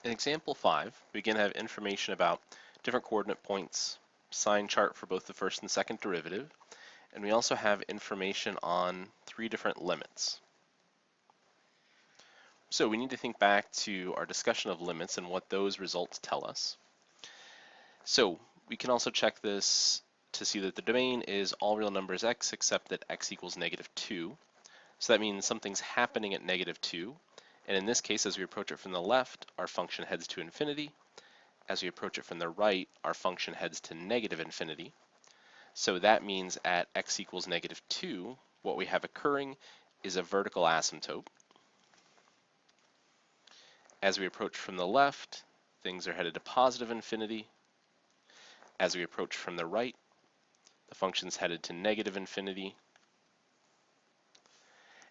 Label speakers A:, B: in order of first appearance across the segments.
A: In example 5, we again have information about different coordinate points, sign chart for both the first and second derivative, and we also have information on 3 different limits. So we need to think back to our discussion of limits and what those results tell us. So we can also check this to see that the domain is all real numbers x except that x equals -2. So that means something's happening at -2. And in this case, as we approach it from the left, our function heads to infinity. As we approach it from the right, our function heads to -infinity. So that means at x equals -2, what we have occurring is a vertical asymptote. As we approach from the left, things are headed to positive infinity. As we approach from the right, the function's headed to -infinity.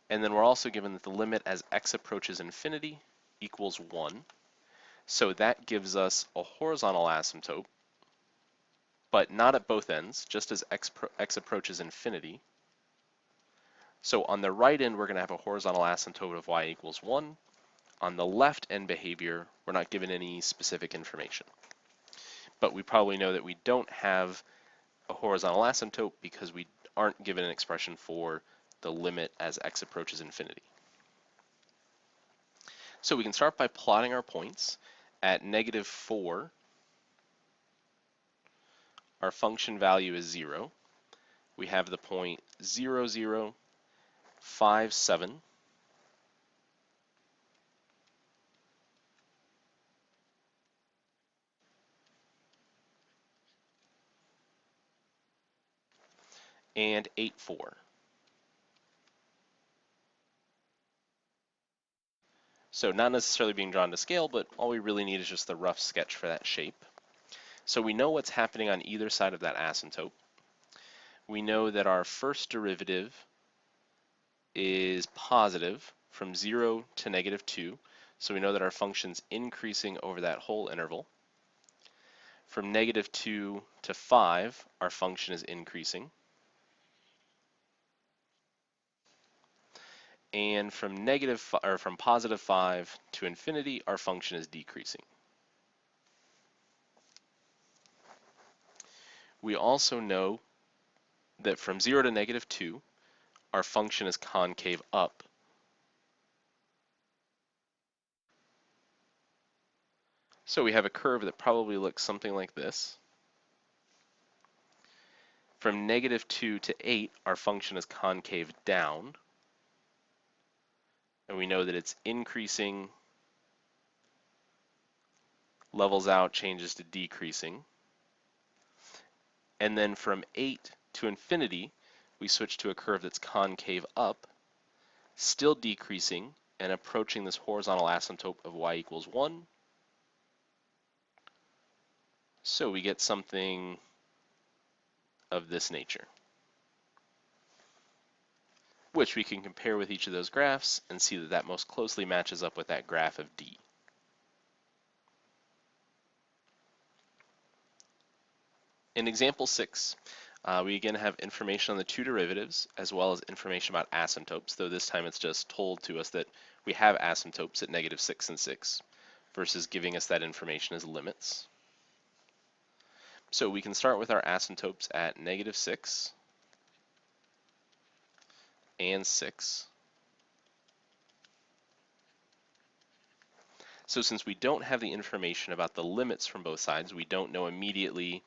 A: And then we're also given that the limit as x approaches infinity equals 1. So that gives us a horizontal asymptote, but not at both ends, just as x approaches infinity. So on the right end, we're going to have a horizontal asymptote of y equals 1. On the left end behavior, we're not given any specific information. But we probably know that we don't have a horizontal asymptote because we aren't given an expression for the limit as x approaches infinity. So we can start by plotting our points. At -4, our function value is 0. We have the point 0, 0, 5, 7. And 8, 4. So not necessarily being drawn to scale, but all we really need is just the rough sketch for that shape. So we know what's happening on either side of that asymptote. We know that our first derivative is positive from 0 to -2. So we know that our function's increasing over that whole interval. From -2 to 5, our function is increasing. And from from +5 to infinity, our function is decreasing. We also know that from 0 to -2, our function is concave up. So we have a curve that probably looks something like this. From -2 to 8, our function is concave down. And we know that it's increasing, levels out, changes to decreasing. And then from 8 to infinity, we switch to a curve that's concave up, still decreasing, and approaching this horizontal asymptote of y equals 1. So we get something of this nature, which we can compare with each of those graphs and see that that most closely matches up with that graph of D. In example 6, we again have information on the 2 derivatives as well as information about asymptotes, though this time it's just told to us that we have asymptotes at -6 and 6 versus giving us that information as limits. So we can start with our asymptotes at -6 and 6. So since we don't have the information about the limits from both sides, we don't know immediately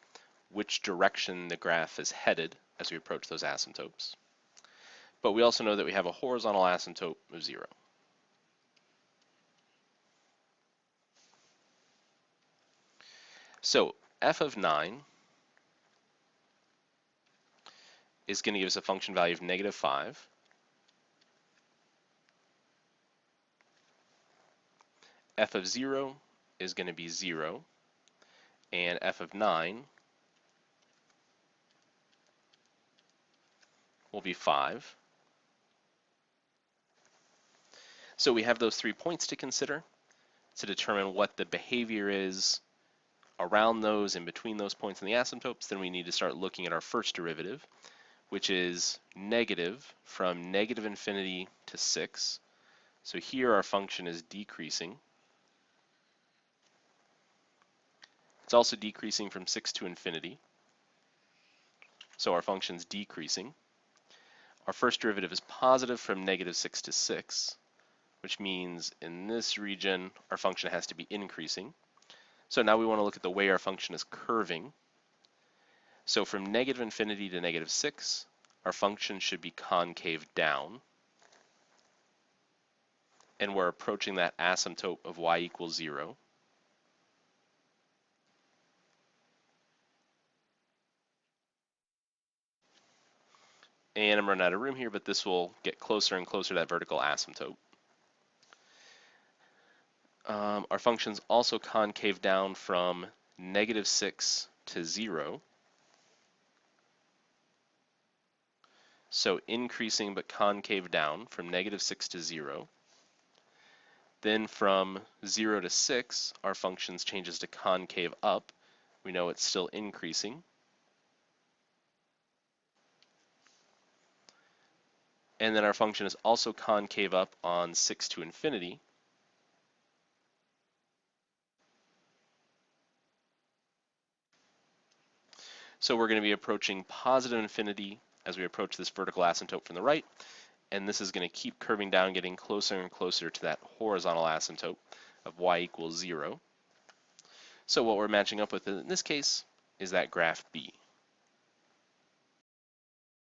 A: which direction the graph is headed as we approach those asymptotes. But we also know that we have a horizontal asymptote of 0. So f of 9 is going to give us a function value of -5. F of 0 is going to be 0. And f of 9 will be 5. So we have those 3 points to consider to determine what the behavior is around those and between those points in the asymptotes. Then we need to start looking at our first derivative, which is negative from -infinity to 6. So here our function is decreasing. It's also decreasing from 6 to infinity. So our function's decreasing. Our first derivative is positive from negative 6 to 6, which means in this region, our function has to be increasing. So now we want to look at the way our function is curving. So from negative infinity to negative 6, our function should be concave down. And we're approaching that asymptote of y equals 0. And I'm running out of room here, but this will get closer and closer to that vertical asymptote. Our function's also concave down from negative 6 to 0. So increasing but concave down from negative 6 to 0. Then from 0 to 6, our function changes to concave up. We know it's still increasing. And then our function is also concave up on 6 to infinity. So we're going to be approaching positive infinity as we approach this vertical asymptote from the right. And this is going to keep curving down, getting closer and closer to that horizontal asymptote of y equals 0. So what we're matching up with in this case is that graph B.